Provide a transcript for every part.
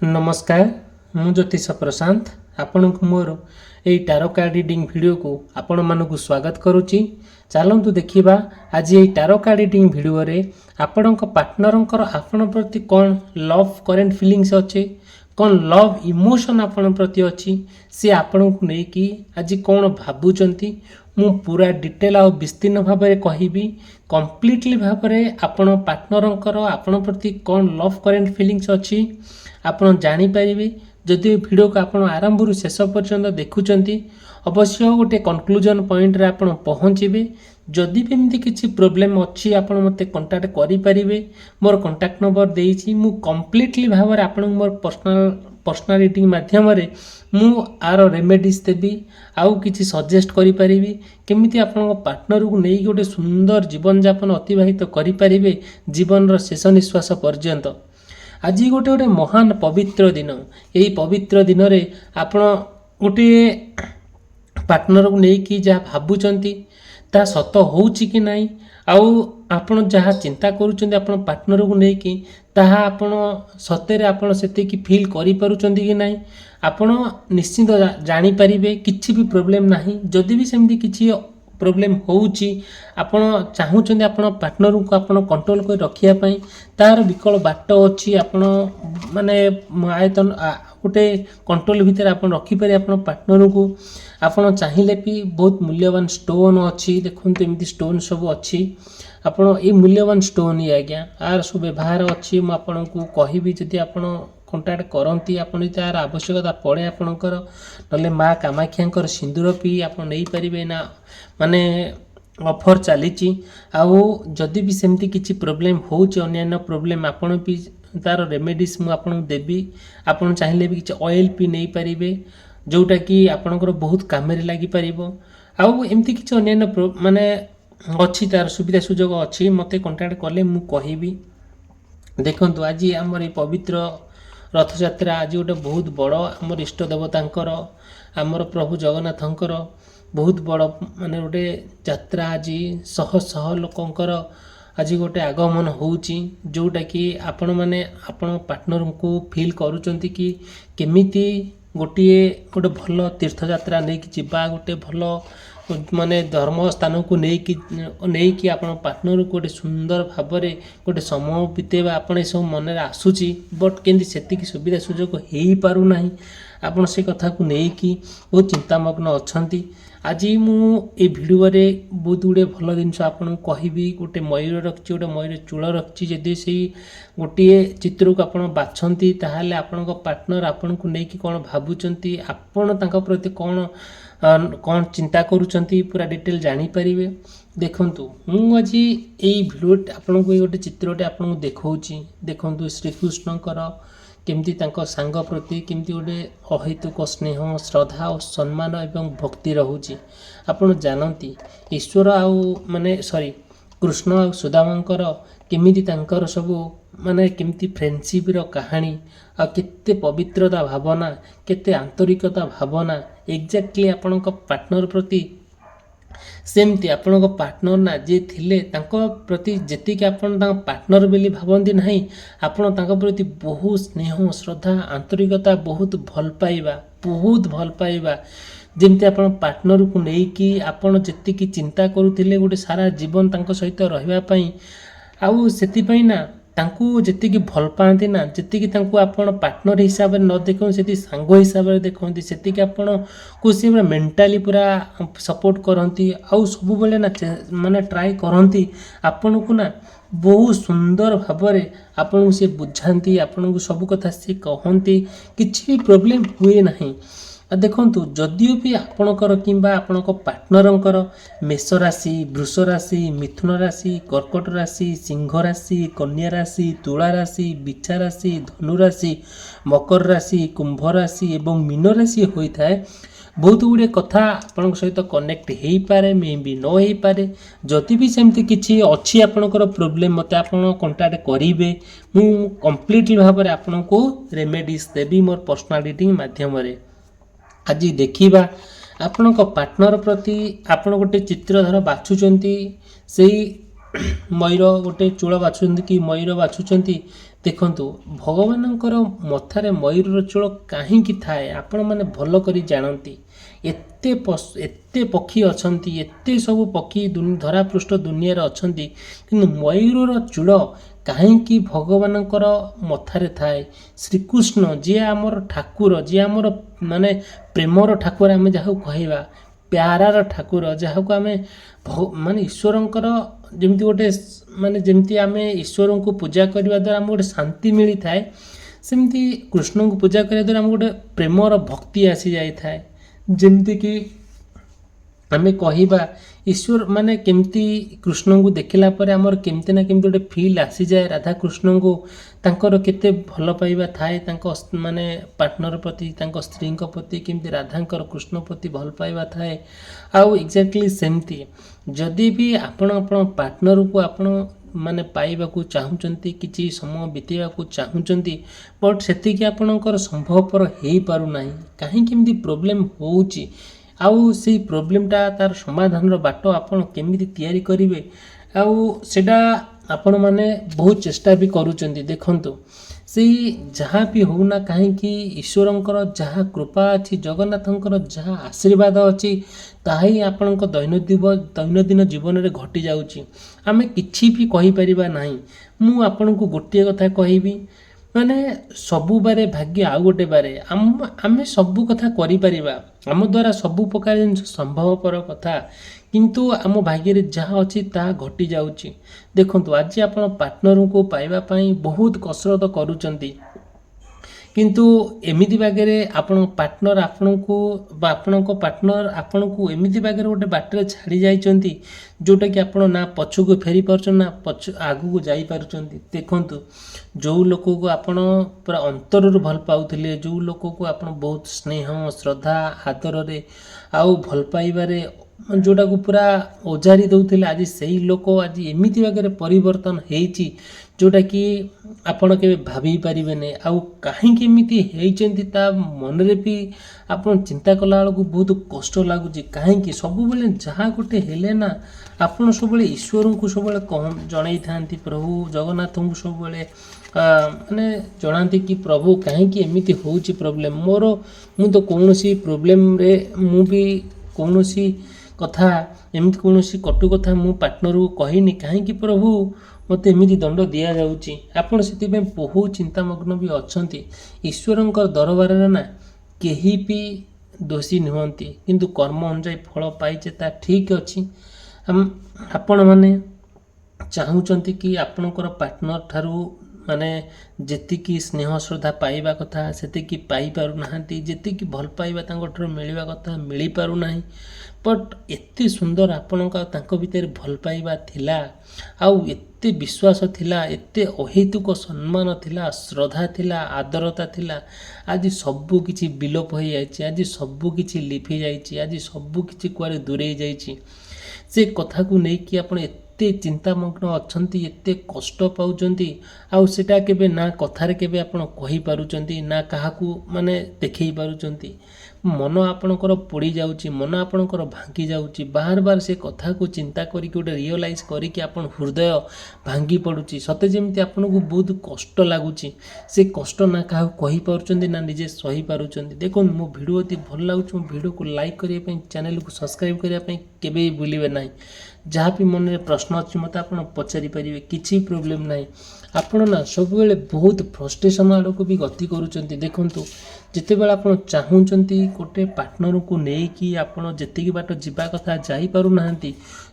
नमस्कार मु ज्योतिष प्रशांत आपण को मोर यही टारो कार्ड रीडिंग वीडियो को आपण मानक स्वागत करुच्ची। चलतु देखा आज ये टारो कार्ड रीडिंग वीडियो रे आपण पार्टनर आपण प्रति कौन लव करेंट फीलिंग्स अच्छे कौन लव इमोशन आपण प्रति अच्छी सी आपण को लेकिन आज कौन भावुंट मु पूरा डिटेल आ विस्तीर्ण भाव में कहबी कंप्लीटली भाव में आपण पार्टनर आपण प्रति कौन लव करेंट फीलिंग्स अच्छी आपण जानीपारे। जदि वीडियो को आप आरंभ शेष पर्यंत देखुंट अवश्य गोटे कंक्लूजन पॉइंट रे आप पहुँचे। जदि भी एमती किसी प्रोब्लेम अच्छी आप मते कांटेक्ट करें मोर कांटेक्ट नंबर देइछि मु कंप्लीटली भाव में आप मोर पर्सनल रीडिंग माध्यम मु आर रेमेडीज देवी आउ किसी सजेस्ट करि परिबी केमिति आपन पार्टनर को नहीं गोटे सुंदर जीवन यापन अतिबाहित करि परिबे जीवन रो शेष निश्वास पर्यंत। आज गोटे गोटे महान पवित्र दिन यही पवित्र दिन रे आपण गोटे पार्टनर को लेकिन जहाँ भावुंट ता सत होउची कि नहीं आउ आपण जहाँ चिंता करूचंती आपण पार्टनर को लेकिन ताहा आपण सतेरे आपण सेते कि फील करि पारुचंती कि नहीं आपण निश्चित जानी परिबे किछि भी प्रॉब्लम नहीं। जदि भी सेमती किछि प्रोब्लेम होउची आपण चाहूचंती आपण पार्टनर को आपण कंट्रोल कर रखिया पई तार विकल्प बाट अछि आपण माने आयतन गोटे कंट्रोल भितर आपण रखि पारे आपण पार्टनर को आपण चाहिए भी बहुत मूल्यवान स्टोन अच्छी देखते एमती स्टोन सब अच्छी आपण ये मूल्यवान स्टोन ही आज्ञा आर सब व्यवहार अच्छी मुझे कहबी जदि आपण कंटाक्ट करती आपड़ तार आवश्यकता पड़े आपणकर ना माँ कामाख्या सिंदूर भी आप नहीं पारे ना माने ऑफर चली जदि भी सेमती किसी प्रोब्लेम होन्य प्रोब्लेम आपण भी तार रेमेडीज मुझे देवी आपड़ चाहिए भी किसी ऑयल भी नहीं पारे जोटा कि आपणकर बहुत काम लगी पार आउ एमती किसी अन्य माने अच्छी तार सुविधा सुजोग अच्छी मते कांटेक्ट कले मु कहबी। देखंतु आज आमर पवित्र रथ यात्रा आज गोटे बहुत बड़ आमर इष्ट देवतांकर आमर प्रभु जगन्नाथंकर बहुत बड़ माने गोटे यात्रा आज शह शह लोकंकर आज गोटे आगमन होउची जोटा कि आपण माने आपण पार्टनर को फील करूचंती कि केमिति गोटे भल तीर्थ यात्रा नहीं कि जीवा गोटे भल माने धर्म स्थान को नहीं कि आपण पार्टनर को गोटे सुंदर भाव में गोटे समय बितेबा आपण सब मन में आसूची बट केंदी सेतिकी सुविधा सुजोग हो पारू नाही आपण से कथा को नहीं कि बहुत चिंतामग्न अछंती। आज मु ए वीडियो रे बहुत गुड़े भल जिन आपन कहबी गोटे मयूर रखी गोटे मयूर चूल रखी जदि से गोटे चित्र को आप बाछंती ताहले आपण पार्टनर आपण को नहीं कि कौन भावुंट आपण तांका प्रति कौन कौन चिंता करूचंती पूरा डिटेल जानी परिबे। देखंतु मु आज यही वीडियो आपन को गोटे चित्रटे आपन को देखौची देखंतु श्रीकृष्णकर केमती तांको सांग प्रति केमती गोटे अहेतुक स्नेह श्रद्धा और सम्मान एवं भक्ति रहुची आपण जानती ईश्वर आउ माने सॉरी कृष्ण आ सुदामांकर केमिति तांकर सब माने केमती फ्रेंडशिप रो कहानी आ केते पवित्रता भावना केते आंतरिकता भावना एग्जैक्टली आपण पार्टनर प्रति सेमती आपण पार्टनर ना जे थिले तांको प्रति जेतिक आपण पार्टनर बेली भावंती नहीं आपण तांको प्रति बहुत स्नेह श्रद्धा आंतरिकता बहुत भल पाइबा जमती आपण पार्टनर को नहीं कि आपण जेतिकी चिंता करूथिले गोटे सारा जीवन तांको सहित रहिबा पई आउ सेति पई ना तांको जेतिकी भल पाती ना जेतिकी तांको आपण पार्टनर हिसाब न देखो सेति सांग हिसाब रे देखंती सेतिकी आपण को से मेंटली पूरा सपोर्ट करंती आउ सब बेले ना माने ट्राई करंती आपण को ना बहुत सुंदर भाव में आपण से बुझाती आपण को सब कथा से कहती किसी भी प्रोब्लेम हुए नहीं। देखंतु जदियो भी आपणकर किंबा आपणक पार्टनरंकर मेष राशि वृष राशि मिथुन राशि कर्कट राशि सिंह राशि कन्या राशि तुला राशि बिच्छा राशि धनु राशि मकर राशि कुंभ राशि एवं मीन राशि होता है बहुत गुड़े कथा आपण सहित कनेक्ट हो पारे मे भी न हो पारे जदि भी सेमती किसी अच्छी आपणकर प्रोब्लेम मते आपण कांटेक्ट करेंगे मु कंप्लीटली भाव में आपण को रेमेडीज देवी मोर पर्सनल रीडिंग माध्यम रे। आज देखा आपण पार्टनर प्रति आपण गोटे चित्र धर बाछुंट से मयूर गोटे चूल बाछुंट कि मयूर बाछुंट ଦେଖନ୍ତୁ ଭଗବାନଙ୍କର ମଥାରେ ମୟୂରର ଚୂଳ କାହିଁକି ଥାଏ ଆପଣମାନେ ଭଲ କରି ଜାଣନ୍ତି। ଏତେ ପକ୍ଷୀ ଅଛନ୍ତି, ଏତେ ସବୁ ପକ୍ଷୀ ଧରାପୃଷ୍ଠ ଦୁନିଆରେ ଅଛନ୍ତି, କିନ୍ତୁ ମୟୂରର ଚୂଳ କାହିଁକି ଭଗବାନଙ୍କର ମଥାରେ ଥାଏ। ଶ୍ରୀକୃଷ୍ଣ ଯିଏ ଆମର ଠାକୁର, ଯିଏ ଆମର ମାନେ ପ୍ରେମର ଠାକୁର ଆମେ ଯାହାକୁ କହିବା, ପ୍ୟାରାର ଠାକୁର, ଯାହାକୁ ଆମେ ମାନେ ଈଶ୍ୱରଙ୍କର ଯେମିତି ଗୋଟେ ମାନେ ଯେମିତି ଆମେ ଈଶ୍ୱରଙ୍କୁ ପୂଜା କରିବା ଦ୍ୱାରା ଆମକୁ ଗୋଟେ ଶାନ୍ତି ମିଳିଥାଏ, ସେମିତି କୃଷ୍ଣଙ୍କୁ ପୂଜା କରିବା ଦ୍ୱାରା ଆମକୁ ଗୋଟେ ପ୍ରେମର ଭକ୍ତି ଆସିଯାଇଥାଏ। ଯେମିତିକି ଆମେ କହିବା ଈଶ୍ୱର ମାନେ କେମିତି କୃଷ୍ଣଙ୍କୁ ଦେଖିଲା ପରେ ଆମର କେମିତି ନା କେମିତି ଗୋଟେ ଫିଲ୍ ଆସିଯାଏ ରାଧାକୃଷ୍ଣଙ୍କୁ, ତାଙ୍କର କେତେ ଭଲ ପାଇବା ଥାଏ ତାଙ୍କ ମାନେ ପାର୍ଟନର ପ୍ରତି, ତାଙ୍କ ସ୍ତ୍ରୀଙ୍କ ପ୍ରତି, କେମିତି ରାଧାଙ୍କର କୃଷ୍ଣ ପ୍ରତି ଭଲ ପାଇବା ଥାଏ। ଆଉ ଏକ୍ଜାକ୍ଟଲି ସେମିତି ଯଦି ବି ଆପଣ ପାର୍ଟନରକୁ ଆପଣ ମାନେ ପାଇବାକୁ ଚାହୁଁଛନ୍ତି, କିଛି ସମୟ ବିତେଇବାକୁ ଚାହୁଁଛନ୍ତି, ବଟ୍ ସେତିକି ଆପଣଙ୍କର ସମ୍ଭବପର ହେଇପାରୁନାହିଁ, କାହିଁକି ଏମିତି ପ୍ରୋବ୍ଲେମ୍ ହେଉଛି, ଆଉ ସେଇ ପ୍ରୋବ୍ଲେମ୍ଟା ତାର ସମାଧାନର ବାଟ ଆପଣ କେମିତି ତିଆରି କରିବେ, ଆଉ ସେଇଟା ଆପଣମାନେ ବହୁତ ଚେଷ୍ଟା ବି କରୁଛନ୍ତି। ଦେଖନ୍ତୁ ସେଇ ଯାହା ବି ହେଉନା କାହିଁକି ଈଶ୍ୱରଙ୍କର ଯାହା କୃପା ଅଛି, ଜଗନ୍ନାଥଙ୍କର ଯାହା ଆଶୀର୍ବାଦ ଅଛି, ତାହା ହିଁ ଆପଣଙ୍କ ଦୈନନ୍ଦିନ ଜୀବନରେ ଘଟିଯାଉଛି। ଆମେ କିଛି ବି କହିପାରିବା ନାହିଁ। ମୁଁ ଆପଣଙ୍କୁ ଗୋଟିଏ କଥା କହିବି, ମାନେ ସବୁ ବାରେ ଭାଗ୍ୟ ଆଉ ଗୋଟେ ବାରେ, ଆମେ ସବୁ କଥା କରିପାରିବା, ଆମ ଦ୍ୱାରା ସବୁ ପ୍ରକାର ଜିନିଷ ସମ୍ଭବପର କଥା, କିନ୍ତୁ ଆମ ଭାଗ୍ୟରେ ଯାହା ଅଛି ତାହା ଘଟିଯାଉଛି। ଦେଖନ୍ତୁ ଆଜି ଆପଣ ପାର୍ଟନରଙ୍କୁ ପାଇବା ପାଇଁ ବହୁତ କସରତ କରୁଛନ୍ତି, କିନ୍ତୁ ଏମିତି ବାଗରେ ଆପଣଙ୍କ ପାର୍ଟନର ଆପଣଙ୍କୁ ବା ଆପଣଙ୍କ ପାର୍ଟନର ଆପଣଙ୍କୁ ଏମିତି ବାଗରେ ଗୋଟେ ବାଟରେ ଛାଡ଼ି ଯାଇଛନ୍ତି, ଯେଉଁଟାକି ଆପଣ ନା ପଛକୁ ଫେରି ପାରୁଛନ୍ତି ନା ଆଗକୁ ଯାଇପାରୁଛନ୍ତି। ଦେଖନ୍ତୁ ଯେଉଁ ଲୋକକୁ ଆପଣ ପୁରା ଅନ୍ତରରୁ ଭଲ ପାଉଥିଲେ, ଯେଉଁ ଲୋକକୁ ଆପଣ ବହୁତ ସ୍ନେହ ଶ୍ରଦ୍ଧା ଆଦରରେ ଆଉ ଭଲ ପାଇବାରେ ଯେଉଁଟାକୁ ପୁରା ଓଜାରି ଦେଉଥିଲେ, ଆଜି ସେଇ ଲୋକ ଆଜି ଏମିତି ବାଗରେ ପରିବର୍ତ୍ତନ ହେଇଛି ଯେଉଁଟାକି ଆପଣ କେବେ ଭାବି ପାରିବେନି। ଆଉ କାହିଁକି ଏମିତି ହେଇଛନ୍ତି ତା ମନରେ ବି ଆପଣ ଚିନ୍ତା କଲାବେଳକୁ ବହୁତ କଷ୍ଟ ଲାଗୁଛି। କାହିଁକି ସବୁବେଳେ ଯାହା ଗୋଟେ ହେଲେ ନା ଆପଣ ସବୁବେଳେ ଈଶ୍ୱରଙ୍କୁ ସବୁବେଳେ ଜଣାଇଥାନ୍ତି, ପ୍ରଭୁ ଜଗନ୍ନାଥଙ୍କୁ ସବୁବେଳେ ମାନେ ଜଣାନ୍ତି କି ପ୍ରଭୁ କାହିଁକି ଏମିତି ହେଉଛି ପ୍ରୋବ୍ଲେମ୍ ମୋର, ମୁଁ ତ କୌଣସି ପ୍ରୋବ୍ଲେମ୍ରେ ମୁଁ ବି କୌଣସି କଥା ଏମିତି କୌଣସି କଟୁ କଥା ମୁଁ ପାର୍ଟନରକୁ କହିନି, କାହିଁକି ପ୍ରଭୁ ମୋତେ ଏମିତି ଦଣ୍ଡ ଦିଆଯାଉଛି। ଆପଣ ସେଥିପାଇଁ ବହୁତ ଚିନ୍ତାମଗ୍ନ ବି ଅଛନ୍ତି। ଈଶ୍ୱରଙ୍କର ଦରବାରରେ ନା କେହି ବି ଦୋଷୀ ନୁହନ୍ତି, କିନ୍ତୁ କର୍ମ ଅନୁଯାୟୀ ଫଳ ପାଇଛେ ତା ଠିକ୍ ଅଛି। ଆପଣମାନେ ଚାହୁଁଛନ୍ତି କି ଆପଣଙ୍କର ପାର୍ଟନର ଠାରୁ ମାନେ ଯେତିକି ସ୍ନେହ ଶ୍ରଦ୍ଧା ପାଇବା କଥା ସେତିକି ପାଇପାରୁନାହାନ୍ତି, ଯେତିକି ଭଲ ପାଇବା ତାଙ୍କଠାରୁ ମିଳିବା କଥା ମିଳିପାରୁନାହିଁ। ବଟ୍ ଏତେ ସୁନ୍ଦର ଆପଣଙ୍କ ତାଙ୍କ ଭିତରେ ଭଲ ପାଇବା ଥିଲା, ଆଉ ଏତେ ବିଶ୍ୱାସ ଥିଲା, ଏତେ ଅହେତୁକ ସମ୍ମାନ ଥିଲା, ଶ୍ରଦ୍ଧା ଥିଲା, ଆଦରତା ଥିଲା, ଆଜି ସବୁ କିଛି ବିଲୋପ ହୋଇଯାଇଛି, ଆଜି ସବୁ କିଛି ଲିଭି ଯାଇଛି, ଆଜି ସବୁ କିଛି କୁଆଡ଼େ ଦୂରେଇ ଯାଇଛି। ସେ କଥାକୁ ନେଇକି ଆପଣ ଏତେ ଚିନ୍ତାମଗ୍ନ ଅଛନ୍ତି, ଏତେ କଷ୍ଟ ପାଉଛନ୍ତି, ଆଉ ସେଟା କେବେ ନା କଥାରେ କେବେ ଆପଣ କହିପାରୁଛନ୍ତି ନା କାହାକୁ ମାନେ ଦେଖେଇ ପାରୁଛନ୍ତି। ମନ ଆପଣଙ୍କର ପୋଡ଼ି ଯାଉଛି, ମନ ଆପଣଙ୍କର ଭାଙ୍ଗି ଯାଉଛି, ବାର ସେ କଥାକୁ ଚିନ୍ତା କରିକି ଗୋଟେ ରିଅଲାଇଜ୍ କରିକି ଆପଣ ହୃଦୟ ଭାଙ୍ଗି ପଡ଼ୁଛି, ସତେ ଯେମିତି ଆପଣଙ୍କୁ ବହୁତ କଷ୍ଟ ଲାଗୁଛି। ସେ କଷ୍ଟ ନା କାହାକୁ କହିପାରୁଛନ୍ତି ନା ନିଜେ ସହିପାରୁଛନ୍ତି। ଦେଖନ୍ତୁ ମୋ ଭିଡ଼ିଓ ଅତି ଭଲ ଲାଗୁଛି, ମୋ ଭିଡ଼ିଓକୁ ଲାଇକ୍ କରିବା ପାଇଁ, ଚ୍ୟାନେଲକୁ ସବସ୍କ୍ରାଇବ୍ କରିବା ପାଇଁ କେବେ ବି ଭୁଲିବେ ନାହିଁ। ଯାହା ବି ମନରେ ପ୍ରଶ୍ନ ଅଛି ମୋତେ ଆପଣ ପଚାରି ପାରିବେ, କିଛି ପ୍ରୋବ୍ଲେମ୍ ନାହିଁ। ଆପଣ ନା ସବୁବେଳେ ବହୁତ ଫ୍ରଷ୍ଟ୍ରେସନ୍ ଆଡ଼କୁ ବି ଗତି କରୁଛନ୍ତି। ଦେଖନ୍ତୁ ଯେତେବେଳେ ଆପଣ ଚାହୁଁଛନ୍ତି ଗୋଟେ ପାର୍ଟନରକୁ ନେଇକି ଆପଣ ଯେତିକି ବାଟ ଯିବା କଥା ଯାଇପାରୁନାହାନ୍ତି,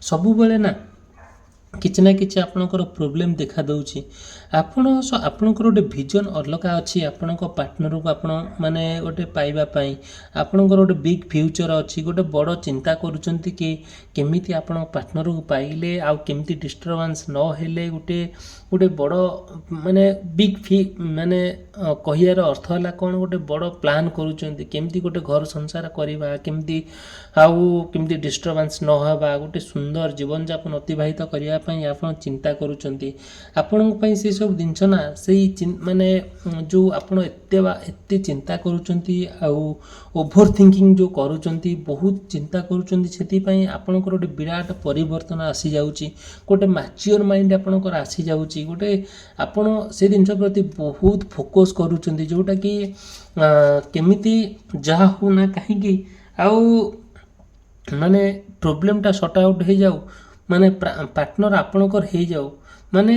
ସବୁବେଳେ ନା କିଛି ନା କିଛି ଆପଣଙ୍କର ପ୍ରୋବ୍ଲେମ୍ ଦେଖା ଦେଉଛି। ଆପଣଙ୍କର ଗୋଟେ ଭିଜନ୍ ଅଲଗା ଅଛି, ଆପଣଙ୍କ ପାର୍ଟନରକୁ ଆପଣ ମାନେ ଗୋଟେ ପାଇବା ପାଇଁ ଆପଣଙ୍କର ଗୋଟେ ବିଗ୍ ଫ୍ୟୁଚର୍ ଅଛି, ଗୋଟେ ବଡ଼ ଚିନ୍ତା କରୁଛନ୍ତି କି କେମିତି ଆପଣଙ୍କ ପାର୍ଟନରକୁ ପାଇଲେ ଆଉ କେମିତି ଡିଷ୍ଟର୍ବାନ୍ସ ନ ହେଲେ ଗୋଟେ ବଡ଼ ମାନେ ମାନେ କହିବାର ଅର୍ଥ ହେଲା କ'ଣ, ଗୋଟେ ବଡ଼ ପ୍ଲାନ୍ କରୁଛନ୍ତି କେମିତି ଗୋଟେ ଘର ସଂସାର କରିବା, କେମିତି ଆଉ କେମିତି ଡିଷ୍ଟର୍ବାନ୍ସ ନ ହେବା, ଗୋଟେ ସୁନ୍ଦର ଜୀବନଯାପନ ଅତିବାହିତ କରିବା ପାଇଁ ଆପଣ ଚିନ୍ତା କରୁଛନ୍ତି ଆପଣଙ୍କ ପାଇଁ ସେ ସବୁ ଜିନିଷ ନା ସେଇ ମାନେ ଯେଉଁ ଆପଣ ଏତେ ଚିନ୍ତା କରୁଛନ୍ତି ଆଉ ଓଭର ଥିଙ୍କିଂ ଯେଉଁ କରୁଛନ୍ତି ବହୁତ ଚିନ୍ତା କରୁଛନ୍ତି ସେଥିପାଇଁ ଆପଣଙ୍କର ଗୋଟେ ବିରାଟ ପରିବର୍ତ୍ତନ ଆସିଯାଉଛି ଗୋଟେ ମ୍ୟାଚିଓର ମାଇଣ୍ଡ ଆପଣଙ୍କର ଆସିଯାଉଛି ଗୋଟେ ଆପଣ ସେ ଜିନିଷ ପ୍ରତି ବହୁତ ଫୋକସ୍ କରୁଛନ୍ତି ଯେଉଁଟାକି କେମିତି ଯାହା ହଉ ନା କାହିଁକି ଆଉ ମାନେ ପ୍ରୋବ୍ଲେମଟା ସର୍ଟ ଆଉଟ୍ ହେଇଯାଉ ମାନେ ପାର୍ଟନର ଆପଣଙ୍କର ହେଇଯାଉ ମାନେ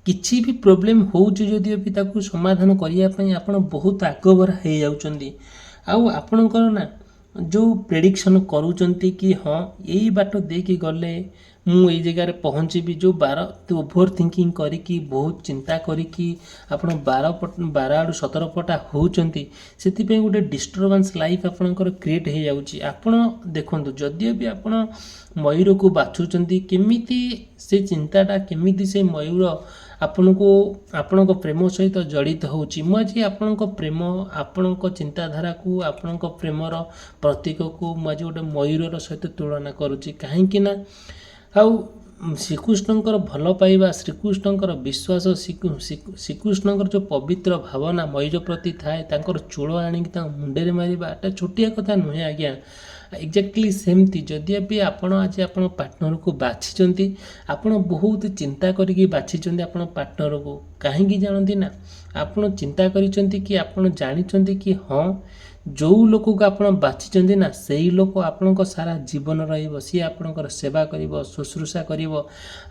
କିଛି ବି ପ୍ରୋବ୍ଲେମ ହେଉଛି ଯଦିଓ ବି ତାକୁ ସମାଧାନ କରିବା ପାଇଁ ଆପଣ ବହୁତ ଆଗଭର ହେଇଯାଉଛନ୍ତି ଆଉ ଆପଣଙ୍କର ନା ଯେଉଁ ପ୍ରେଡ଼ିକ୍ସନ୍ କରୁଛନ୍ତି କି ହଁ ଏଇ ବାଟ ଦେଇକି ଗଲେ ମୁଁ ଏଇ ଜାଗାରେ ପହଞ୍ଚିବି ଯେଉଁ ଓଭର ଥିଙ୍କିଂ କରିକି ବହୁତ ଚିନ୍ତା କରିକି ଆପଣ 12 ଆଡ଼ୁ 17 ପଟା ହେଉଛନ୍ତି ସେଥିପାଇଁ ଗୋଟେ ଡିଷ୍ଟର୍ବାନ୍ସ ଲାଇଫ୍ ଆପଣଙ୍କର କ୍ରିଏଟ୍ ହେଇଯାଉଛି ଆପଣ ଦେଖନ୍ତୁ ଯଦିଓ ବି ଆପଣ ମୟୂରକୁ ବାଛୁଛନ୍ତି କେମିତି ସେ ଚିନ୍ତାଟା କେମିତି ସେ ମୟୂର ଆପଣଙ୍କୁ ଆପଣଙ୍କ ପ୍ରେମ ସହିତ ଜଡ଼ିତ ହେଉଛି ମୁଁ ଆଜି ଆପଣଙ୍କ ପ୍ରେମ ଆପଣଙ୍କ ଚିନ୍ତାଧାରାକୁ ଆପଣଙ୍କ ପ୍ରେମର ପ୍ରତୀକକୁ ମୁଁ ଆଜି ଗୋଟେ ମୟୂରର ସହିତ ତୁଳନା କରୁଛି କାହିଁକି ନା ଆଉ ଶ୍ରୀକୃଷ୍ଣଙ୍କର ଭଲ ପାଇବା ଶ୍ରୀକୃଷ୍ଣଙ୍କର ବିଶ୍ୱାସ ଶ୍ରୀକୃଷ୍ଣଙ୍କର ଯେଉଁ ପବିତ୍ର ଭାବନା ମୟୂର ପ୍ରତି ଥାଏ ତାଙ୍କର ଚୂଳ ଆଣିକି ତାଙ୍କ ମୁଣ୍ଡରେ ମାରିବା ଏଟା ଛୋଟିଆ କଥା ନୁହେଁ ଆଜ୍ଞା ଏକ୍ଜାକ୍ଟଲି ସେମିତି ଯଦି ବି ଆପଣ ଆଜି ଆପଣ ପାର୍ଟନରକୁ ବାଛିଛନ୍ତି ଆପଣ ବହୁତ ଚିନ୍ତା କରିକି ବାଛିଛନ୍ତି ଆପଣ ପାର୍ଟନରକୁ କାହିଁକି ଜାଣନ୍ତି ନା ଆପଣ ଚିନ୍ତା କରିଛନ୍ତି କି ଆପଣ ଜାଣିଛନ୍ତି କି ହଁ ଯେଉଁ ଲୋକକୁ ଆପଣ ବାଛିଛନ୍ତି ନା ସେଇ ଲୋକ ଆପଣଙ୍କ ସାରା ଜୀବନ ରହିବ ସିଏ ଆପଣଙ୍କର ସେବା କରିବ ଶୁଶ୍ରୂଷା କରିବ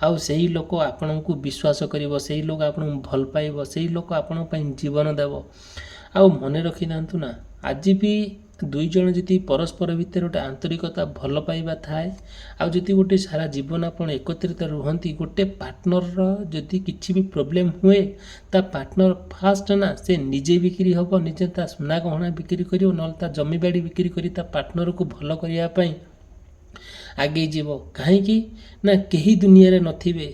ଆଉ ସେଇ ଲୋକ ଆପଣଙ୍କୁ ବିଶ୍ୱାସ କରିବ ସେଇ ଲୋକ ଆପଣଙ୍କୁ ଭଲ ପାଇବ ସେଇ ଲୋକ ଆପଣଙ୍କ ପାଇଁ ଜୀବନ ଦେବ ଆଉ ମନେ ରଖିଥାନ୍ତୁ ନା ଆଜି ବି ଦୁଇ ଜଣ ଯଦି ପରସ୍ପର ଭିତରେ ଗୋଟେ ଆନ୍ତରିକତା ଭଲ ପାଇବା ଥାଏ ଆଉ ଯଦି ଗୋଟେ ସାରା ଜୀବନ ଆପଣ ଏକତ୍ରିତ ରୁହନ୍ତି ଗୋଟେ ପାର୍ଟନରର ଯଦି କିଛି ବି ପ୍ରୋବ୍ଲେମ୍ ହୁଏ ତା ପାର୍ଟନର ଫାଷ୍ଟ ନା ସେ ନିଜେ ବିକ୍ରି ହେବ ନିଜେ ତା ସୁନା ଗହଣା ବିକ୍ରି କରିବ ନହେଲେ ତା ଜମିବାଡ଼ି ବିକ୍ରି କରି ତା ପାର୍ଟନରକୁ ଭଲ କରିବା ପାଇଁ ଆଗେଇ ଯିବ କାହିଁକି ନା କେହି ଦୁନିଆରେ ନଥିବେ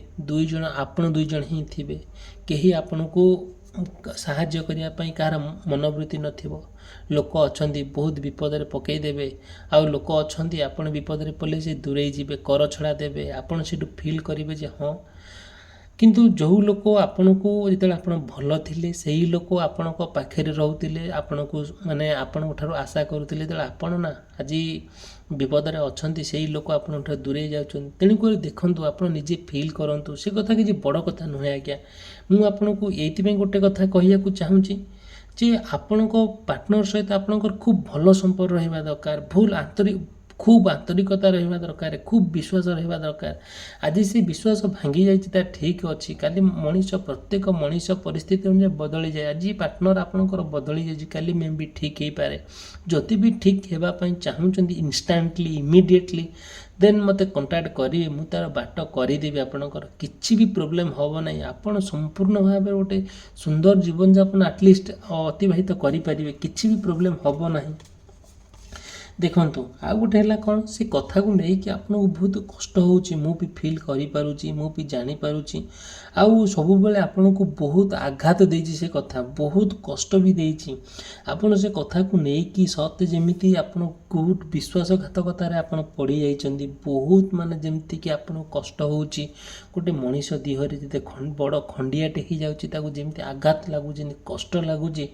ଆପଣ ଦୁଇ ଜଣ ହିଁ ଥିବେ କେହି ଆପଣଙ୍କୁ ସାହାଯ୍ୟ କରିବା ପାଇଁ କାହାର ମନୋବୃତ୍ତି ନଥିବ ଲୋକ ଅଛନ୍ତି ବହୁତ ବିପଦରେ ପକାଇ ଦେବେ ଆଉ ଲୋକ ଅଛନ୍ତି ଆପଣ ବିପଦରେ ପଡ଼ିଲେ ସେ ଦୂରେଇ ଯିବେ କର ଛଡ଼ା ଦେବେ ଆପଣ ସେଠୁ ଫିଲ୍ କରିବେ ଯେ ହଁ କିନ୍ତୁ ଯେଉଁ ଲୋକ ଆପଣଙ୍କୁ ଯେତେବେଳେ ଆପଣ ଭଲ ଥିଲେ ସେଇ ଲୋକ ଆପଣଙ୍କ ପାଖରେ ରହୁଥିଲେ ଆପଣଙ୍କୁ ମାନେ ଆପଣଙ୍କ ଠାରୁ ଆଶା କରୁଥିଲେ ଯେତେବେଳେ ଆପଣ ନା ଆଜି ବିପଦରେ ଅଛନ୍ତି ସେଇ ଲୋକ ଆପଣଙ୍କ ଠାରୁ ଦୂରେଇ ଯାଉଛନ୍ତି ତେଣୁକରି ଦେଖନ୍ତୁ ଆପଣ ନିଜେ ଫିଲ୍ କରନ୍ତୁ ସେ କଥା କିଛି ବଡ଼ କଥା ନୁହେଁ ଆଜ୍ଞା ମୁଁ ଆପଣଙ୍କୁ ଏଇଥିପାଇଁ ଗୋଟେ କଥା କହିବାକୁ ଚାହୁଁଛି ଯେ ଆପଣଙ୍କ ପାର୍ଟନର ସହିତ ଆପଣଙ୍କର ଖୁବ୍ ଭଲ ସମ୍ପର୍କ ରହିବା ଦରକାର ଖୁବ୍ ଆନ୍ତରିକତା ରହିବା ଦରକାର ଖୁବ୍ ବିଶ୍ୱାସ ରହିବା ଦରକାର ଆଜି ସେ ବିଶ୍ୱାସ ଭାଙ୍ଗି ଯାଇଛି ତା ଠିକ୍ ଅଛି କାଲି ପ୍ରତ୍ୟେକ ମଣିଷ ପରିସ୍ଥିତି ଅନୁଯାୟୀ ବଦଳିଯାଏ ଆଜି ପାର୍ଟନର ଆପଣଙ୍କର ବଦଳି ଯାଇଛି କାଲି ମେ ବି ଠିକ୍ ହେଇପାରେ ଯଦି ବି ଠିକ୍ ହେବା ପାଇଁ ଚାହୁଁଛନ୍ତି ଇନଷ୍ଟାଣ୍ଟଲି ଇମିଡ଼ିଏଟଲି ଦେନ୍ ମୋତେ କଣ୍ଟାକ୍ଟ କରିବେ ମୁଁ ତା'ର ବାଟ କରିଦେବି ଆପଣଙ୍କର କିଛି ବି ପ୍ରୋବ୍ଲେମ୍ ହେବ ନାହିଁ ଆପଣ ସମ୍ପୂର୍ଣ୍ଣ ଭାବରେ ଗୋଟେ ସୁନ୍ଦର ଜୀବନଯାପନ ଆଟଲିଷ୍ଟ ଅତିବାହିତ କରିପାରିବେ କିଛି ବି ପ୍ରୋବ୍ଲେମ୍ ହେବ ନାହିଁ ଦେଖନ୍ତୁ ଆଉ ଗୋଟେ ହେଲା କ'ଣ ସେ କଥାକୁ ନେଇକି ଆପଣଙ୍କୁ ବହୁତ କଷ୍ଟ ହେଉଛି ମୁଁ ବି ଫିଲ୍ କରିପାରୁଛି ମୁଁ ବି ଜାଣିପାରୁଛି ଆଉ ସବୁବେଳେ ଆପଣଙ୍କୁ ବହୁତ ଆଘାତ ଦେଇଛି ସେ କଥା ବହୁତ କଷ୍ଟ ବି ଦେଇଛି ଆପଣ ସେ କଥାକୁ ନେଇକି ସତେ ଯେମିତି ଆପଣ ବହୁତ ବିଶ୍ୱାସଘାତକତାରେ ଆପଣ ପଡ଼ିଯାଇଛନ୍ତି ବହୁତ ମାନେ ଯେମିତିକି ଆପଣଙ୍କୁ କଷ୍ଟ ହେଉଛି ଗୋଟେ ମଣିଷ ଦେହରେ ଯେତେ ବଡ଼ ଖଣ୍ଡିଆଟେ ହେଇଯାଉଛି ତାକୁ ଯେମିତି ଆଘାତ ଲାଗୁଛି ଯେମିତି କଷ୍ଟ ଲାଗୁଛି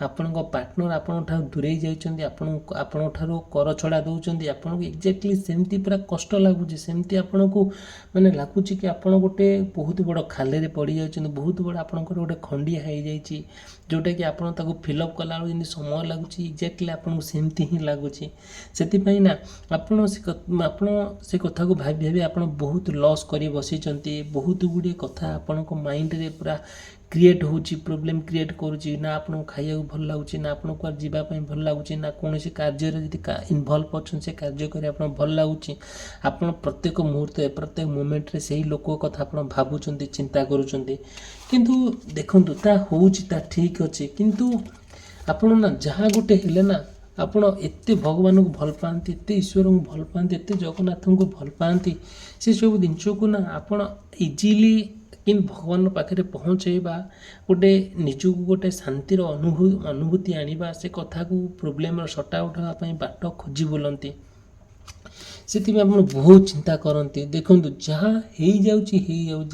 ଆପଣଙ୍କ ପାର୍ଟନର ଆପଣଙ୍କ ଠାରୁ ଦୂରେଇ ଯାଇଛନ୍ତି ଆପଣଙ୍କ ଠାରୁ କର ଛଡ଼ା ଦେଉଛନ୍ତି ଆପଣଙ୍କୁ ଏକ୍ଜାକ୍ଟଲି ସେମିତି ପୁରା କଷ୍ଟ ଲାଗୁଛି ସେମିତି ଆପଣଙ୍କୁ ମାନେ ଲାଗୁଛି କି ଆପଣ ଗୋଟେ ବହୁତ ବଡ଼ ଖାଲରେ ପଡ଼ିଯାଉଛନ୍ତି ବହୁତ ବଡ଼ ଆପଣଙ୍କର ଗୋଟେ ଖଣ୍ଡିଆ ହେଇଯାଇଛି ଯେଉଁଟାକି ଆପଣ ତାକୁ ଫିଲ୍ଅପ୍ କଲାବେଳକୁ ଯେମିତି ସମୟ ଲାଗୁଛି ଏକ୍ଜାକ୍ଟଲି ଆପଣଙ୍କୁ ସେମିତି ହିଁ ଲାଗୁଛି ସେଥିପାଇଁ ନା ଆପଣ ସେ କଥାକୁ ଭାବି ଭାବି ଆପଣ ବହୁତ ଲସ୍ କରି ବସିଛନ୍ତି ବହୁତ ଗୁଡ଼ିଏ କଥା ଆପଣଙ୍କ ମାଇଣ୍ଡରେ ପୁରା କ୍ରିଏଟ୍ ହେଉଛି ପ୍ରୋବ୍ଲେମ୍ କ୍ରିଏଟ୍ କରୁଛି ନା ଆପଣଙ୍କୁ ଖାଇବାକୁ ଭଲ ଲାଗୁଛି ନା ଆପଣଙ୍କୁ କୁଆଡ଼େ ଯିବା ପାଇଁ ଭଲ ଲାଗୁଛି ନା କୌଣସି କାର୍ଯ୍ୟରେ ଯଦି ଇନଭଲ୍ଭ ଅଛନ୍ତି ସେ କାର୍ଯ୍ୟ କରି ଆପଣଙ୍କୁ ଭଲ ଲାଗୁଛି ଆପଣ ପ୍ରତ୍ୟେକ ମୁହୂର୍ତ୍ତରେ ପ୍ରତ୍ୟେକ ମୋମେଣ୍ଟରେ ସେଇ ଲୋକ କଥା ଆପଣ ଭାବୁଛନ୍ତି ଚିନ୍ତା କରୁଛନ୍ତି କିନ୍ତୁ ଦେଖନ୍ତୁ ତା ହେଉଛି ତା ଠିକ୍ ଅଛି କିନ୍ତୁ ଆପଣ ନା ଯାହା ଗୋଟେ ହେଲେ ନା ଆପଣ ଏତେ ଭଗବାନଙ୍କୁ ଭଲ ପାଆନ୍ତି ଏତେ ଈଶ୍ୱରଙ୍କୁ ଭଲ ପାଆନ୍ତି ଏତେ ଜଗନ୍ନାଥଙ୍କୁ ଭଲ ପାଆନ୍ତି ସେସବୁ ଜିନିଷକୁ ନା ଆପଣ ଇଜିଲି କିନ୍ତୁ ଭଗବାନଙ୍କ ପାଖରେ ପହଞ୍ଚାଇବା ଗୋଟେ ନିଜକୁ ଗୋଟେ ଶାନ୍ତିର ଅନୁଭୂତି ଆଣିବା ସେ କଥାକୁ ପ୍ରୋବ୍ଲେମର ସର୍ଟ ଆଉଟ୍ ହେବା ପାଇଁ ବାଟ ଖୋଜି ବୁଲନ୍ତି ସେଥିପାଇଁ ଆପଣ ବହୁତ ଚିନ୍ତା କରନ୍ତି। ଦେଖନ୍ତୁ ଯାହା ହେଇଯାଉଛି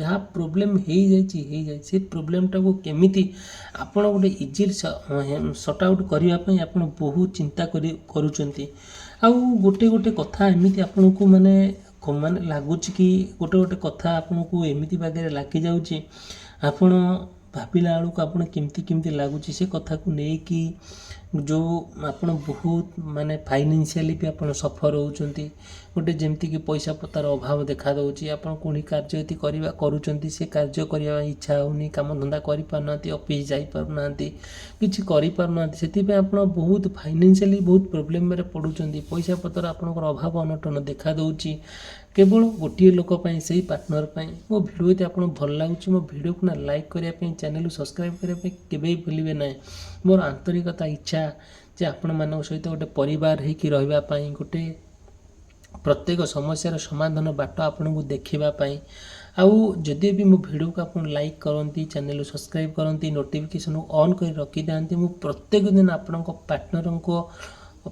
ଯାହା ପ୍ରୋବ୍ଲେମ୍ ହେଇଯାଇଛି ସେ ପ୍ରୋବ୍ଲେମ୍ଟାକୁ କେମିତି ଆପଣ ଗୋଟେ ଇଜିଲି ସର୍ଟ ଆଉଟ୍ କରିବା ପାଇଁ ଆପଣ ବହୁତ ଚିନ୍ତା କରୁଛନ୍ତି। ଆଉ ଗୋଟେ କଥା ଏମିତି ଆପଣଙ୍କୁ ମାନେ ଲାଗୁଛି କି ଗୋଟେ କଥା ଆପଣଙ୍କୁ ଏମିତି ବାଗରେ ଲାଗିଯାଉଛି, ଆପଣ ଭାବିଲା ବେଳକୁ ଆପଣ କେମିତି ଲାଗୁଛି ସେ କଥାକୁ ନେଇକି ଯେଉଁ ଆପଣ ବହୁତ ମାନେ ଫାଇନାନ୍ସିଆଲି ବି ଆପଣ ସଫର ହେଉଛନ୍ତି। ଗୋଟେ ଯେମିତିକି ପଇସା ପତ୍ର ଅଭାବ ଦେଖାଦେଉଛି, ଆପଣ କୌଣସି କାର୍ଯ୍ୟ ଯଦି କରୁଛନ୍ତି ସେ କାର୍ଯ୍ୟ କରିବା ପାଇଁ ଇଚ୍ଛା ହେଉନି, କାମଧନ୍ଦା କରିପାରୁନାହାନ୍ତି, ଅଫିସ୍ ଯାଇପାରୁନାହାନ୍ତି, କିଛି କରିପାରୁନାହାନ୍ତି। ସେଥିପାଇଁ ଆପଣ ବହୁତ ଫାଇନାନ୍ସିଆଲି ବହୁତ ପ୍ରୋବ୍ଲେମ୍ରେ ପଡ଼ୁଛନ୍ତି। ପଇସା ପତ୍ର ଆପଣଙ୍କର ଅଭାବ ଅନଟନ ଦେଖାଦେଉଛି କେବଳ ଗୋଟିଏ ଲୋକ ପାଇଁ, ସେଇ ପାର୍ଟନର ପାଇଁ। ମୋ ଭିଡ଼ିଓ ଯଦି ଆପଣଙ୍କୁ ଭଲ ଲାଗୁଛି ମୋ ଭିଡ଼ିଓକୁ ଲାଇକ୍ କରିବା ପାଇଁ, ଚ୍ୟାନେଲକୁ ସବସ୍କ୍ରାଇବ୍ କରିବା ପାଇଁ କେବେ ବି ଭୁଲିବେ ନାହିଁ। ମୋର ଆନ୍ତରିକତା ଇଚ୍ଛା ଯେ ଆପଣମାନଙ୍କ ସହିତ ଗୋଟେ ପରିବାର ହେଇକି ରହିବା ପାଇଁ, ଗୋଟେ ପ୍ରତ୍ୟେକ ସମସ୍ୟାର ସମାଧାନ ବାଟ ଆପଣଙ୍କୁ ଦେଖିବା ପାଇଁ। ଆଉ ଯଦି ବି ମୋ ଭିଡ଼ିଓକୁ ଆପଣ ଲାଇକ୍ କରନ୍ତି, ଚ୍ୟାନେଲକୁ ସବସ୍କ୍ରାଇବ୍ କରନ୍ତି, ନୋଟିଫିକେସନ୍କୁ ଅନ୍ କରି ରଖିଥାନ୍ତି, ମୁଁ ପ୍ରତ୍ୟେକ ଦିନ ଆପଣଙ୍କ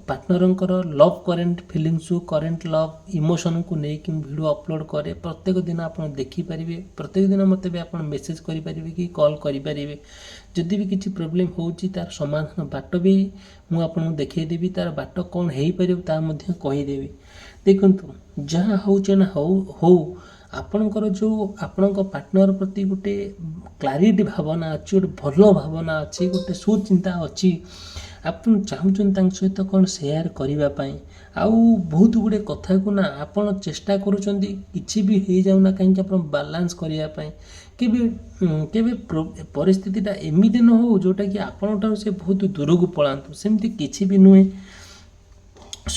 ପାର୍ଟନରଙ୍କର ଲଭ୍ କରେଣ୍ଟ ଫିଲିଙ୍ଗସକୁ, କରେଣ୍ଟ ଲଭ୍ ଇମୋସନକୁ ନେଇକି ମୁଁ ଭିଡ଼ିଓ ଅପଲୋଡ଼ କରେ। ପ୍ରତ୍ୟେକ ଦିନ ଆପଣ ଦେଖିପାରିବେ, ପ୍ରତ୍ୟେକ ଦିନ ମୋତେ ବି ଆପଣ ମେସେଜ୍ କରିପାରିବେ କି କଲ୍ କରିପାରିବେ। ଯଦି ବି କିଛି ପ୍ରୋବ୍ଲେମ୍ ହେଉଛି ତାର ସମାଧାନ ବାଟ ବି ମୁଁ ଆପଣଙ୍କୁ ଦେଖେଇଦେବି, ତାର ବାଟ କ'ଣ ହେଇପାରିବ ତାହା ମଧ୍ୟ କହିଦେବି। ଦେଖନ୍ତୁ ଯାହା ହେଉଛି ନା ହଉ ଆପଣଙ୍କର ଯେଉଁ ଆପଣଙ୍କ ପାର୍ଟନର ପ୍ରତି ଗୋଟେ କ୍ଲାରିଟି ଭାବନା ଅଛି, ଗୋଟେ ଭଲ ଭାବନା ଅଛି, ଗୋଟେ ସୁଚିନ୍ତା ଅଛି, ଆପଣ ଚାହୁଁଛନ୍ତି ତାଙ୍କ ସହିତ କ'ଣ ସେୟାର କରିବା ପାଇଁ। ଆଉ ବହୁତ ଗୁଡ଼ିଏ କଥାକୁ ନା ଆପଣ ଚେଷ୍ଟା କରୁଛନ୍ତି କିଛି ବି ହେଇଯାଉନା କାହିଁକି ଆପଣ ବାଲାନ୍ସ କରିବା ପାଇଁ। କେବେ ପରିସ୍ଥିତିଟା ଏମିତି ନ ହଉ ଯେଉଁଟାକି ଆପଣଙ୍କଠାରୁ ସେ ବହୁତ ଦୂରକୁ ପଳାନ୍ତୁ, ସେମିତି କିଛି ବି ନୁହେଁ।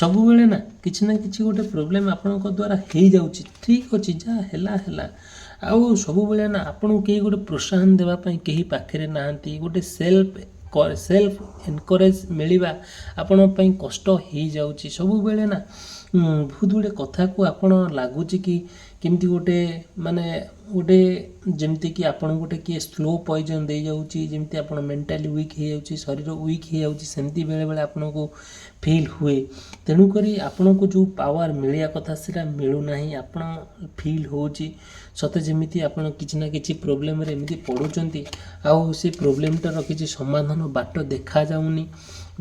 ସବୁବେଳେ ନା କିଛି ଗୋଟେ ପ୍ରୋବ୍ଲେମ୍ ଆପଣଙ୍କ ଦ୍ୱାରା ହେଇଯାଉଛି, ଠିକ୍ ଅଛି, ଯାହା ହେଲା। ଆଉ ସବୁବେଳେ ନା ଆପଣଙ୍କୁ କେହି ଗୋଟେ ପ୍ରୋତ୍ସାହନ ଦେବା ପାଇଁ କେହି ପାଖରେ ନାହାନ୍ତି। ଗୋଟେ ସେଲ୍ଫ ଏନକରେଜ୍ ମିଳିବା ଆପଣଙ୍କ ପାଇଁ କଷ୍ଟ ହେଇଯାଉଛି। ସବୁବେଳେ ନା ବହୁତ ଗୁଡ଼ିଏ କଥାକୁ ଆପଣ ଲାଗୁଛି କି କେମିତି ଗୋଟେ ଯେମିତିକି ଆପଣଙ୍କୁ ଗୋଟେ କିଏ ସ୍ଲୋ ପଏଜନ୍ ଦେଇଯାଉଛି, ଯେମିତି ଆପଣ ମେଣ୍ଟାଲି ୱିକ୍ ହେଇଯାଉଛି, ଶରୀର ୱିକ୍ ହେଇଯାଉଛି, ସେମିତି ବେଳେବେଳେ ଆପଣଙ୍କୁ ଫିଲ୍ ହୁଏ। ତେଣୁକରି ଆପଣଙ୍କୁ ଯେଉଁ ପାୱାର ମିଳିବା କଥା ସେଇଟା ମିଳୁନାହିଁ। ଆପଣ ଫିଲ୍ ହେଉଛି ସତେ ଯେମିତି ଆପଣ କିଛି ନା କିଛି ପ୍ରୋବ୍ଲେମ୍ରେ ଏମିତି ପଡ଼ୁଛନ୍ତି, ଆଉ ସେ ପ୍ରୋବ୍ଲେମ୍ଟାର କିଛି ସମାଧାନ ବାଟ ଦେଖାଯାଉନି।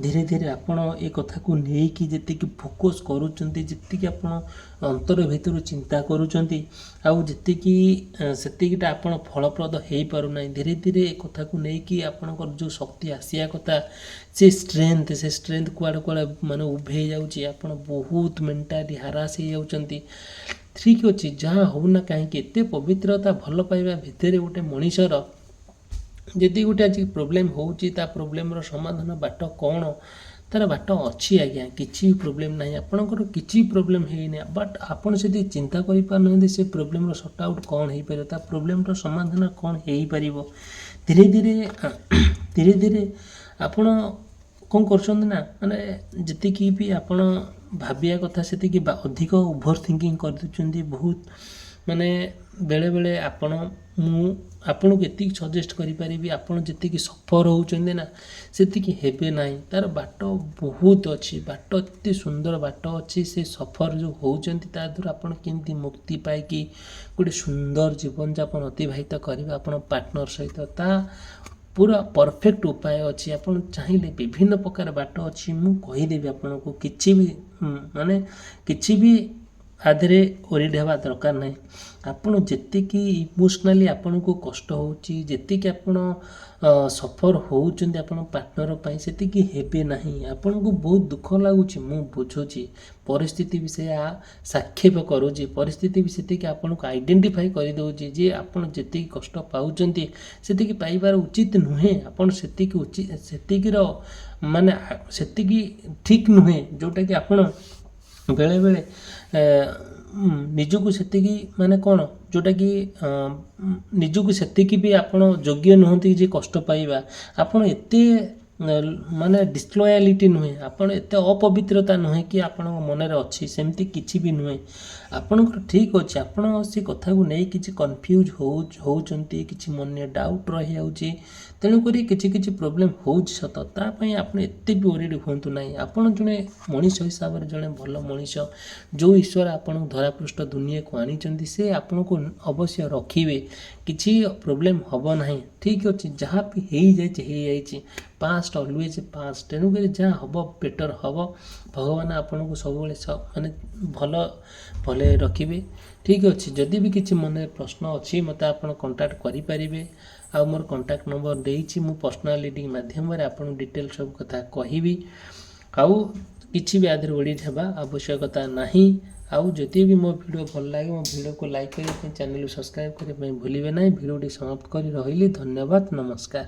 ଧୀରେ ଆପଣ ଏ କଥାକୁ ନେଇକି ଯେତିକି ଫୋକସ୍ କରୁଛନ୍ତି, ଯେତିକି ଆପଣ ଅନ୍ତର ଭିତରୁ ଚିନ୍ତା କରୁଛନ୍ତି, ଆଉ ସେତିକିଟା ଆପଣ ଫଳପ୍ରଦ ହେଇପାରୁନାହିଁ। ଧୀରେ ଏ କଥାକୁ ନେଇକି ଆପଣଙ୍କର ଯେଉଁ ଶକ୍ତି ଆସିବା କଥା, ସେ ଷ୍ଟ୍ରେନ୍ଥ କୁଆଡ଼େ ମାନେ ଉଭେଇ ଯାଉଛି। ଆପଣ ବହୁତ ମେଣ୍ଟାଲି ହାରାସ ହେଇଯାଉଛନ୍ତି। ଠିକ୍ ଅଛି, ଯାହା ହଉନା କାହିଁକି ଏତେ ପବିତ୍ରତା ଭଲ ପାଇବା ଭିତରେ ଗୋଟେ ମଣିଷର ଯଦି ଗୋଟେ ଆଜି ପ୍ରୋବ୍ଲେମ୍ ହେଉଛି, ତା ପ୍ରୋବ୍ଲେମ୍ର ସମାଧାନ ବାଟ କ'ଣ? ତାର ବାଟ ଅଛି ଆଜ୍ଞା, କିଛି ପ୍ରୋବ୍ଲେମ୍ ନାହିଁ। ଆପଣଙ୍କର କିଛି ପ୍ରୋବ୍ଲେମ୍ ହେଇନି, ବଟ୍ ଆପଣ ଯଦି ଚିନ୍ତା କରିପାରୁନାହାନ୍ତି ସେ ପ୍ରୋବ୍ଲେମ୍ର ସର୍ଟ ଆଉଟ୍ କ'ଣ ହେଇପାରିବ, ତା ପ୍ରୋବ୍ଲେମ୍ର ସମାଧାନ କ'ଣ ହେଇପାରିବ। ଧୀରେ ଆପଣ କ'ଣ କରୁଛନ୍ତି ନା, ମାନେ ଯେତିକି ବି ଆପଣ ଭାବିବା କଥା ସେତିକି ଅଧିକ ଓଭର ଥିଙ୍କିଂ କରିଦେଉଛନ୍ତି। ବହୁତ ମାନେ ବେଳେବେଳେ ମୁଁ ଆପଣଙ୍କୁ ଏତିକି ସଜେଷ୍ଟ କରିପାରିବି, ଆପଣ ଯେତିକି ସଫର ହେଉଛନ୍ତି ନା ସେତିକି ହେବେ ନାହିଁ। ତାର ବାଟ ବହୁତ ଅଛି, ବାଟ ଏତେ ସୁନ୍ଦର ବାଟ ଅଛି। ସେ ସଫର ଯେଉଁ ହେଉଛନ୍ତି ତା ଦ୍ୱାରା ଆପଣ କେମିତି ମୁକ୍ତି ପାଇକି ଗୋଟେ ସୁନ୍ଦର ଜୀବନଯାପନ ଅତିବାହିତ କରିବେ ଆପଣ ପାର୍ଟନର ସହିତ, ତା ପୁରା ପରଫେକ୍ଟ ଉପାୟ ଅଛି। ଆପଣ ଚାହିଁଲେ ବିଭିନ୍ନ ପ୍ରକାର ବାଟ ଅଛି, ମୁଁ କହିଦେବି ଆପଣଙ୍କୁ। କିଛି ବି ଆଦେହରେ ଓରିଡ୍ ହେବା ଦରକାର ନାହିଁ। ଆପଣ ଯେତିକି ଇମୋସନାଲି ଆପଣଙ୍କୁ କଷ୍ଟ ହେଉଛି, ଯେତିକି ଆପଣ ସଫର ହେଉଛନ୍ତି ଆପଣ ପାର୍ଟନର ପାଇଁ, ସେତିକି ହେବେ ନାହିଁ। ଆପଣଙ୍କୁ ବହୁତ ଦୁଃଖ ଲାଗୁଛି, ମୁଁ ବୁଝୁଛି। ପରିସ୍ଥିତି ବି ସେୟା ସାକ୍ଷେପ କରୁଛି, ପରିସ୍ଥିତି ବି ସେତିକି ଆପଣଙ୍କୁ ଆଇଡେଣ୍ଟିଫାଇ କରିଦେଉଛି ଯେ ଆପଣ ଯେତିକି କଷ୍ଟ ପାଉଛନ୍ତି ସେତିକି ପାଇବାର ଉଚିତ ନୁହେଁ। ଆପଣ ସେତିକି ଠିକ୍ ନୁହେଁ, ଯେଉଁଟାକି ଆପଣ ବେଳେବେଳେ ନିଜକୁ ସେତିକି ଯେଉଁଟାକି ନିଜକୁ ସେତିକି ବି ଆପଣ ଯୋଗ୍ୟ ନୁହନ୍ତି ଯେ କଷ୍ଟ ପାଇବା। ଆପଣ ଏତେ ଡିସଲୟାଲିଟି ନୁହେଁ, ଆପଣ ଏତେ ଅପବିତ୍ରତା ନୁହେଁ କି ଆପଣଙ୍କ ମନରେ ଅଛି, ସେମିତି କିଛି ବି ନୁହେଁ। ଆପଣଙ୍କର ଠିକ୍ ଅଛି, ଆପଣ ସେ କଥାକୁ ନେଇ କିଛି କନଫ୍ୟୁଜ୍ ହେଉଛନ୍ତି, କିଛି ମନରେ ଡାଉଟ୍ ରହିଯାଉଛି, ତେଣୁକରି କିଛି କିଛି ପ୍ରୋବ୍ଲେମ୍ ହେଉଛି ସତ। ତା ପାଇଁ ଆପଣ ଏତେ ବି ଓରିଡ୍ ହୁଅନ୍ତୁ ନାହିଁ। ଆପଣ ଜଣେ ମଣିଷ ହିସାବରେ ଜଣେ ଭଲ ମଣିଷ, ଯେଉଁ ଈଶ୍ୱର ଆପଣଙ୍କୁ ଧରାପୃଷ୍ଠ ଦୁନିଆକୁ ଆଣିଛନ୍ତି, ସେ ଆପଣଙ୍କୁ ଅବଶ୍ୟ ରଖିବେ, କିଛି ପ୍ରୋବ୍ଲେମ୍ ହେବ ନାହିଁ। ଠିକ୍ ଅଛି, ଯାହା ବି ହେଇଯାଇଛି, ପାଷ୍ଟ ଅଲୱେଜ୍ ପାଷ୍ଟ। ତେଣୁକରି ଯାହା ହେବ ବେଟର୍ ହେବ। ଭଗବାନ ଆପଣଙ୍କୁ ସବୁବେଳେ ମାନେ ଭଲରେ ରଖିବେ। ଠିକ୍ ଅଛି, ଯଦି ବି କିଛି ମନରେ ପ୍ରଶ୍ନ ଅଛି ମୋତେ ଆପଣ କଣ୍ଟାକ୍ଟ କରିପାରିବେ। ଆଉ ମୋର କଣ୍ଟାକ୍ଟ ନମ୍ବର ଦେଇଛି, ମୁଁ ପର୍ସନାଲ ରିଡ଼ିଂ ମାଧ୍ୟମରେ ଆପଣଙ୍କୁ ଡିଟେଲ୍ ସବୁ କଥା କହିବି। ଆଉ କିଛି ବି ଆଧିରେ ଓଡିଟ୍ ହେବା ଆବଶ୍ୟକତା ନାହିଁ। ଆଉ ଯଦି ବି ମୋ ଭିଡ଼ିଓ ଭଲ ଲାଗେ, ମୋ ଭିଡ଼ିଓକୁ ଲାଇକ୍ କରିବା ପାଇଁ, ଚ୍ୟାନେଲକୁ ସବସ୍କ୍ରାଇବ୍ କରିବା ପାଇଁ ଭୁଲିବେ ନାହିଁ। ଭିଡ଼ିଓଟି ସମାପ୍ତ କରି ରହିଲି। ଧନ୍ୟବାଦ, ନମସ୍କାର।